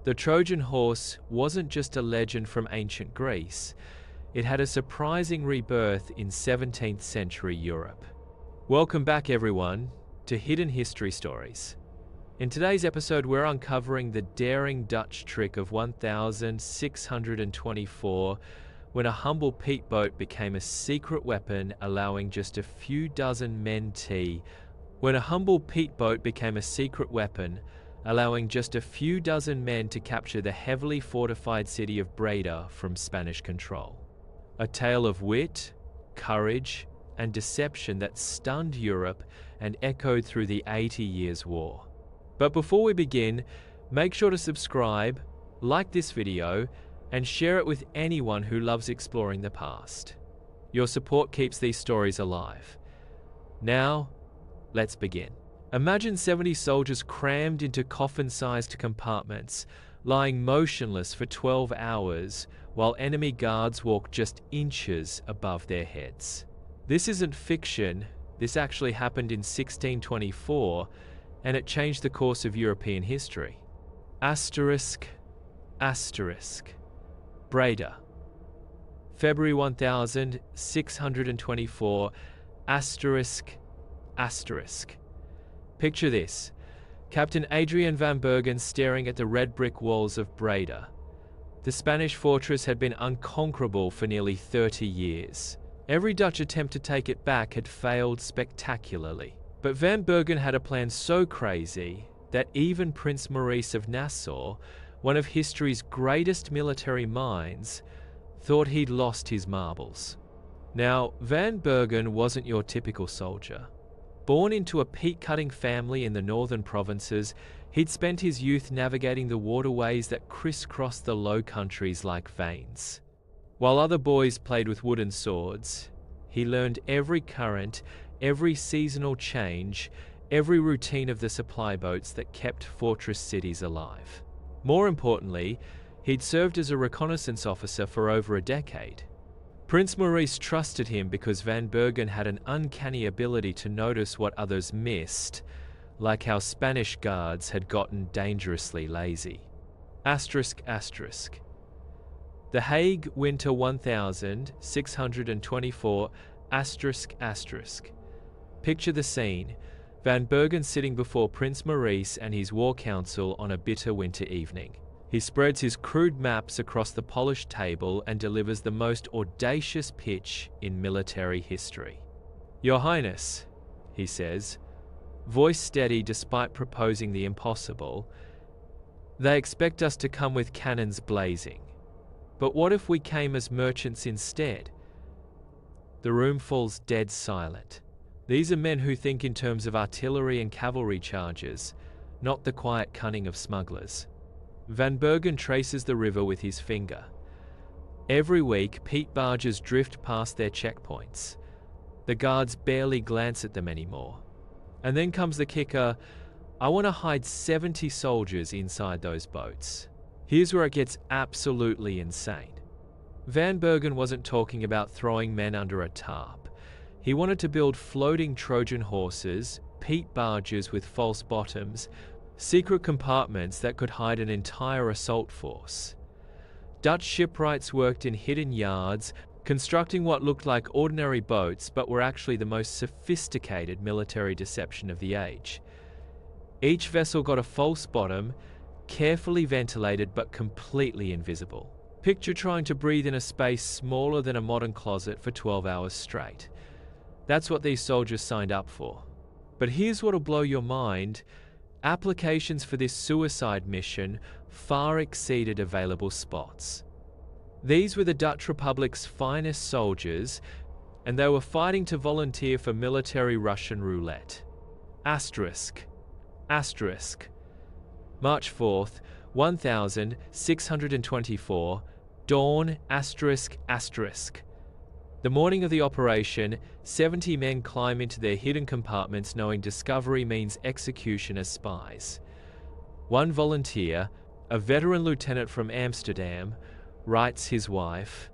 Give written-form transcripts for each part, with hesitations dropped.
The Trojan Horse wasn't just a legend from ancient Greece, it had a surprising rebirth in 17th century Europe. Welcome back everyone to Hidden History Stories. In today's episode we're uncovering the daring Dutch trick of 1624 when a humble peat boat became a secret weapon allowing just a few dozen men to capture the heavily fortified city of Breda from Spanish control. A tale of wit, courage, and deception that stunned Europe and echoed through the 80 Years' War. But before we begin, make sure to subscribe, like this video, and share it with anyone who loves exploring the past. Your support keeps these stories alive. Now, let's begin. Imagine 70 soldiers crammed into coffin-sized compartments, lying motionless for 12 hours, while enemy guards walk just inches above their heads. This isn't fiction, this actually happened in 1624, and it changed the course of European history. Breda. February 1624, Picture this. Captain Adriaen van Bergen staring at the red brick walls of Breda. The Spanish fortress had been unconquerable for nearly 30 years. Every Dutch attempt to take it back had failed spectacularly. But Van Bergen had a plan so crazy that even Prince Maurice of Nassau, one of history's greatest military minds, thought he'd lost his marbles. Now, Van Bergen wasn't your typical soldier. Born into a peat-cutting family in the northern provinces, he'd spent his youth navigating the waterways that crisscrossed the Low Countries like veins. While other boys played with wooden swords, he learned every current, every seasonal change, every routine of the supply boats that kept fortress cities alive. More importantly, he'd served as a reconnaissance officer for over a decade. Prince Maurice trusted him because Van Bergen had an uncanny ability to notice what others missed, like how Spanish guards had gotten dangerously lazy. The Hague, winter 1624, Picture the scene. Van Bergen sitting before Prince Maurice and his war council on a bitter winter evening. He spreads his crude maps across the polished table and delivers the most audacious pitch in military history. "Your Highness," he says, voice steady despite proposing the impossible, "they expect us to come with cannons blazing. But what if we came as merchants instead?" The room falls dead silent. These are men who think in terms of artillery and cavalry charges, not the quiet cunning of smugglers. Van Bergen traces the river with his finger. Every week, peat barges drift past their checkpoints. The guards barely glance at them anymore. And then comes the kicker: I want to hide 70 soldiers inside those boats. Here's where it gets absolutely insane. Van Bergen wasn't talking about throwing men under a tarp. He wanted to build floating Trojan horses, peat barges with false bottoms, secret compartments that could hide an entire assault force. Dutch shipwrights worked in hidden yards, constructing what looked like ordinary boats but were actually the most sophisticated military deception of the age. Each vessel got a false bottom, carefully ventilated but completely invisible. Picture trying to breathe in a space smaller than a modern closet for 12 hours straight. That's what these soldiers signed up for. But here's what'll blow your mind. Applications for this suicide mission far exceeded available spots. These were the Dutch Republic's finest soldiers, and they were fighting to volunteer for military Russian roulette. March 4th, 1624, dawn, The morning of the operation, 70 men climb into their hidden compartments knowing discovery means execution as spies. One volunteer, a veteran lieutenant from Amsterdam, writes his wife,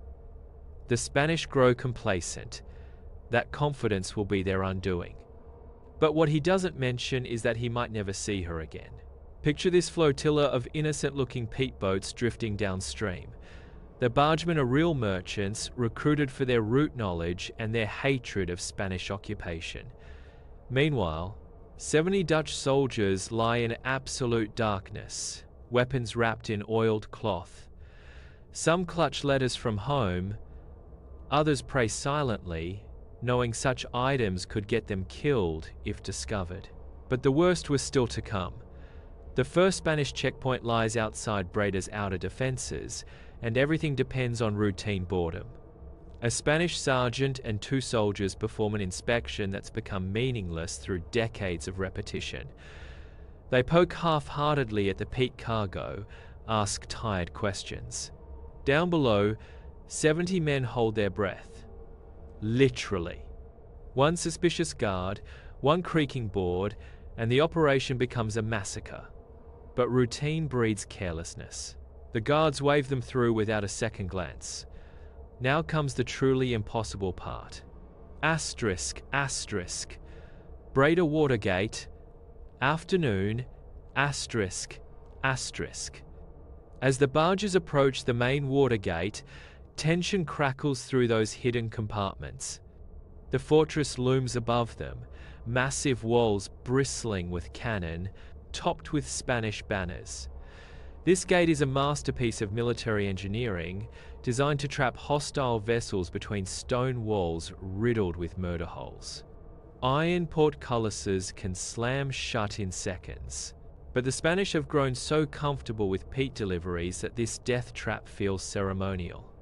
"The Spanish grow complacent. That confidence will be their undoing." But what he doesn't mention is that he might never see her again. Picture this flotilla of innocent-looking peat boats drifting downstream. The bargemen are real merchants, recruited for their route knowledge and their hatred of Spanish occupation. Meanwhile, 70 Dutch soldiers lie in absolute darkness, weapons wrapped in oiled cloth. Some clutch letters from home, others pray silently, knowing such items could get them killed if discovered. But the worst was still to come. The first Spanish checkpoint lies outside Breda's outer defences, and everything depends on routine boredom. A Spanish sergeant and 2 soldiers perform an inspection that's become meaningless through decades of repetition. They poke half-heartedly at the peat cargo, ask tired questions. Down below, 70 men hold their breath. Literally. One suspicious guard, one creaking board, and the operation becomes a massacre. But routine breeds carelessness. The guards wave them through without a second glance. Now comes the truly impossible part. Asterisk, asterisk. Breda Watergate. Afternoon. Asterisk, asterisk. As the barges approach the main Watergate, tension crackles through those hidden compartments. The fortress looms above them, massive walls bristling with cannon, topped with Spanish banners. This gate is a masterpiece of military engineering, designed to trap hostile vessels between stone walls riddled with murder holes. Iron portcullises can slam shut in seconds, but the Spanish have grown so comfortable with peat deliveries that this death trap feels ceremonial.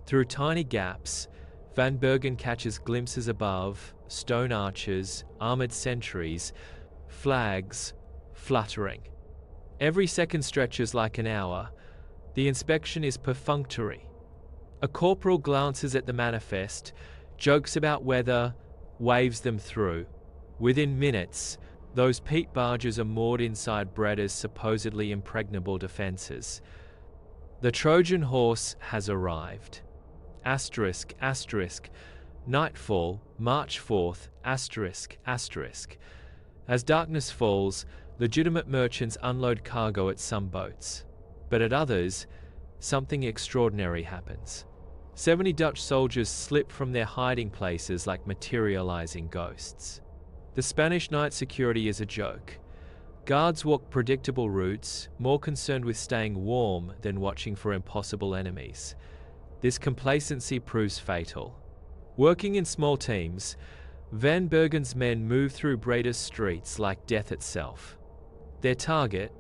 Through tiny gaps, Van Bergen catches glimpses above, stone arches, armoured sentries, flags fluttering. Every second stretches like an hour. The inspection is perfunctory. A corporal glances at the manifest, jokes about weather, waves them through. Within minutes, those peat barges are moored inside Breda's supposedly impregnable defences. The Trojan Horse has arrived. Asterisk, asterisk. Nightfall, March 4th, asterisk, asterisk. As darkness falls, legitimate merchants unload cargo at some boats. But at others, something extraordinary happens. 70 Dutch soldiers slip from their hiding places like materializing ghosts. The Spanish night security is a joke. Guards walk predictable routes, more concerned with staying warm than watching for impossible enemies. This complacency proves fatal. Working in small teams, Van Bergen's men move through Breda's streets like death itself. Their target,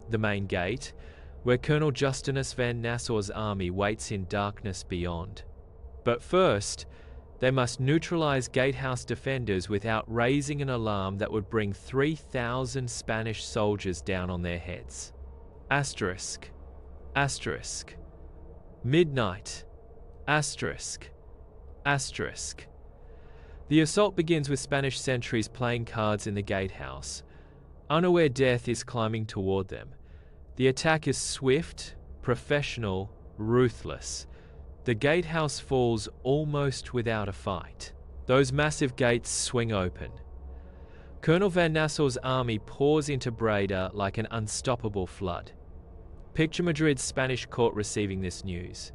the main gate, where Colonel Justinus van Nassaur's army waits in darkness beyond. But first, they must neutralize gatehouse defenders without raising an alarm that would bring 3,000 Spanish soldiers down on their heads. Asterisk. Asterisk. Midnight. Asterisk. Asterisk. The assault begins with Spanish sentries playing cards in the gatehouse. Unaware death is climbing toward them. The attack is swift, professional, ruthless. The gatehouse falls almost without a fight. Those massive gates swing open. Colonel van Nassaur's army pours into Breda like an unstoppable flood. Picture Madrid's Spanish court receiving this news.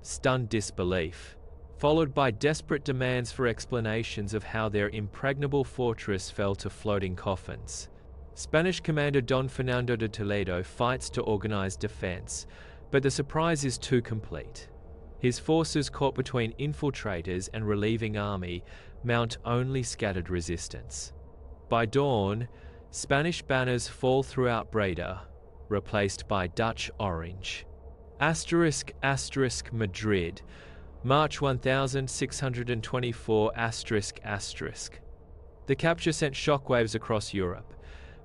Stunned disbelief, followed by desperate demands for explanations of how their impregnable fortress fell to floating coffins. Spanish commander Don Fernando de Toledo fights to organize defense, but the surprise is too complete. His forces, caught between infiltrators and relieving army, mount only scattered resistance. By dawn, Spanish banners fall throughout Breda, replaced by Dutch orange. Asterisk, asterisk, Madrid, March 1624, asterisk, asterisk. The capture sent shockwaves across Europe.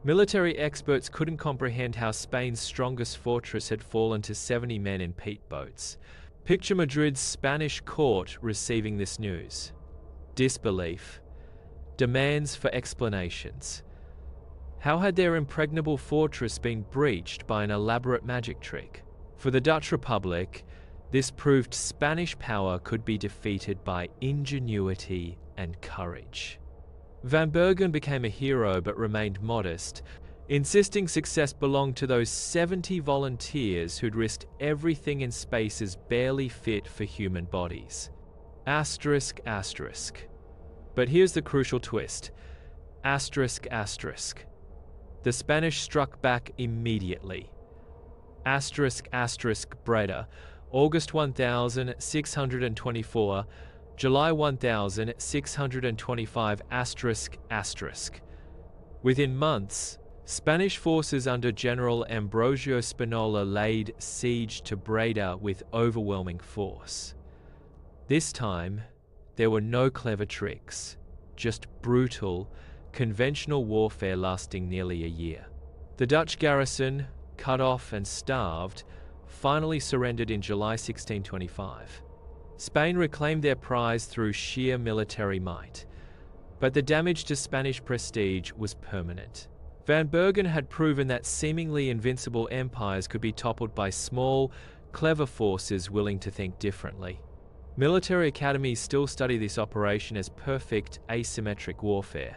Military experts couldn't comprehend how Spain's strongest fortress had fallen to 70 men in peat boats. Picture Madrid's Spanish court receiving this news. Disbelief. Demands for explanations. How had their impregnable fortress been breached by an elaborate magic trick? For the Dutch Republic, this proved Spanish power could be defeated by ingenuity and courage. Van Bergen became a hero but remained modest. insisting success belonged to those 70 volunteers who'd risked everything in spaces barely fit for human bodies. Asterisk, asterisk. But here's the crucial twist. Asterisk, asterisk. The Spanish struck back immediately. Asterisk, asterisk, Breda, August 1624, July 1625, asterisk, asterisk. Within months, Spanish forces under General Ambrosio Spinola laid siege to Breda with overwhelming force. This time, there were no clever tricks, just brutal, conventional warfare lasting nearly a year. The Dutch garrison, cut off and starved, finally surrendered in July 1625. Spain reclaimed their prize through sheer military might, but the damage to Spanish prestige was permanent. Van Bergen had proven that seemingly invincible empires could be toppled by small, clever forces willing to think differently. Military academies still study this operation as perfect asymmetric warfare.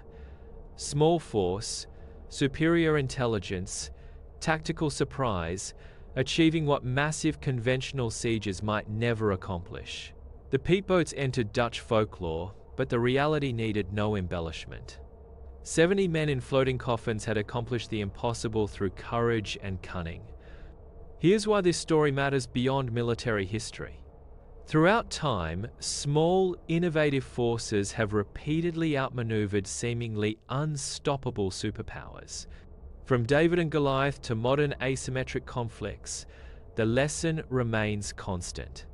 Small force, superior intelligence, tactical surprise, achieving what massive conventional sieges might never accomplish. The Peat boats entered Dutch folklore, but the reality needed no embellishment. 70 men in floating coffins had accomplished the impossible through courage and cunning. Here's why this story matters beyond military history. Throughout time, small, innovative forces have repeatedly outmaneuvered seemingly unstoppable superpowers. From David and Goliath to modern asymmetric conflicts, the lesson remains constant.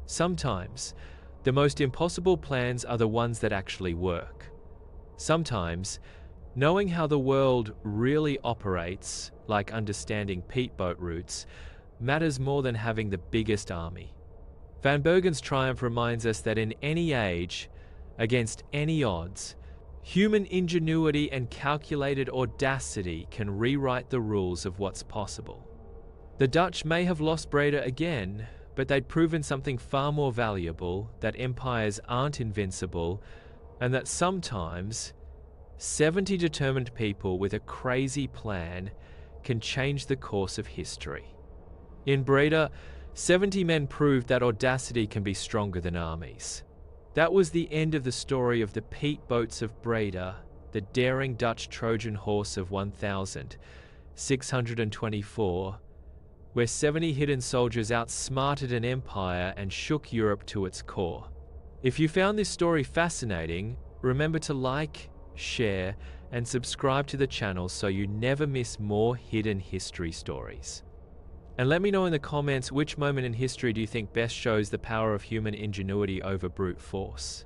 Sometimes, the most impossible plans are the ones that actually work. Sometimes, knowing how the world really operates, like understanding peat boat routes, matters more than having the biggest army. Van Bergen's triumph reminds us that in any age, against any odds, human ingenuity and calculated audacity can rewrite the rules of what's possible. The Dutch may have lost Breda again, but they'd proven something far more valuable, that empires aren't invincible, and that sometimes 70 determined people with a crazy plan can change the course of history. In Breda, 70 men proved that audacity can be stronger than armies. That was the end of the story of the Peat boats of Breda, the daring Dutch Trojan Horse of 1624, where 70 hidden soldiers outsmarted an empire and shook Europe to its core. If you found this story fascinating, remember to like, share, and subscribe to the channel so you never miss more hidden history stories. And let me know in the comments which moment in history do you think best shows the power of human ingenuity over brute force.